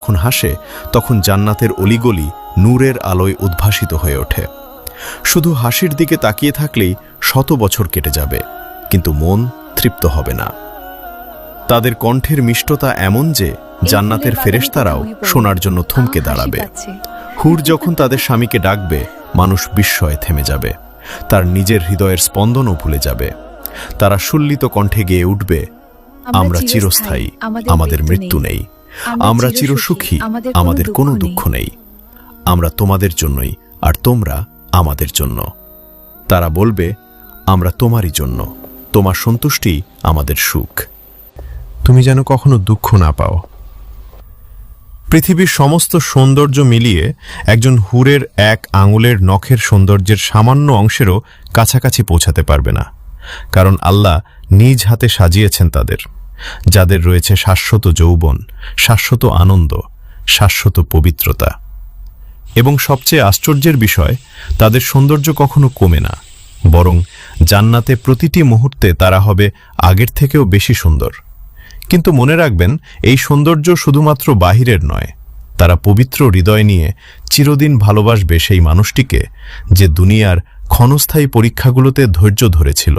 যখন হাসে তখন জান্নাতের অলিগলি নূরের আলোয় উদ্ভাসিত হয়ে ওঠে। শুধু হাসির দিকে তাকিয়ে থাকলেই 100 বছর কেটে যাবে, কিন্তু মন তৃপ্ত হবে না। তাদের কণ্ঠের মিষ্টতা এমন যে জান্নাতের ফেরেশতারাও শোনার জন্য থমকে দাঁড়াবে। হুর যখন তাদের স্বামীকে ডাকবে, মানুষ বিস্ময়ে থেমে যাবে, তার নিজের হৃদয়ের স্পন্দনও ভুলে যাবে। তারা সুল্লিত কণ্ঠে গেয়ে উঠবে, আমরা চিরস্থায়ী, আমাদের মৃত্যু নেই। আমরা চিরসুখী, আমাদের কোনো দুঃখ নেই। আমরা তোমাদের জন্যই, আর তোমরা আমাদের জন্য। তারা বলবে, আমরা তোমারই জন্য, তোমার সন্তুষ্টি আমাদের সুখ। তুমি যেন কখনো দুঃখ না পাও। পৃথিবীর সমস্ত সৌন্দর্য মিলিয়ে একজন হুরের এক আঙুলের নখের সৌন্দর্যের সামান্য অংশেরও কাছাকাছি পৌঁছাতে পারবে না, কারণ আল্লাহ নিজ হাতে সাজিয়েছেন তাদের, যাদের রয়েছে শাশ্বত যৌবন, শাশ্বত আনন্দ, শাশ্বত পবিত্রতা। এবং সবচেয়ে আশ্চর্যের বিষয়, তাদের সৌন্দর্য কখনো কমে না, বরং জান্নাতে প্রতিটি মুহূর্তে তারা হবে আগের থেকেও বেশি সুন্দর। কিন্তু মনে রাখবেন, এই সৌন্দর্য শুধুমাত্র বাহিরের নয়, তারা পবিত্র হৃদয় নিয়ে চিরদিন ভালোবাসবে সেই মানুষটিকে, যে দুনিয়ার ক্ষণস্থায়ী পরীক্ষাগুলোতে ধৈর্য ধরেছিল।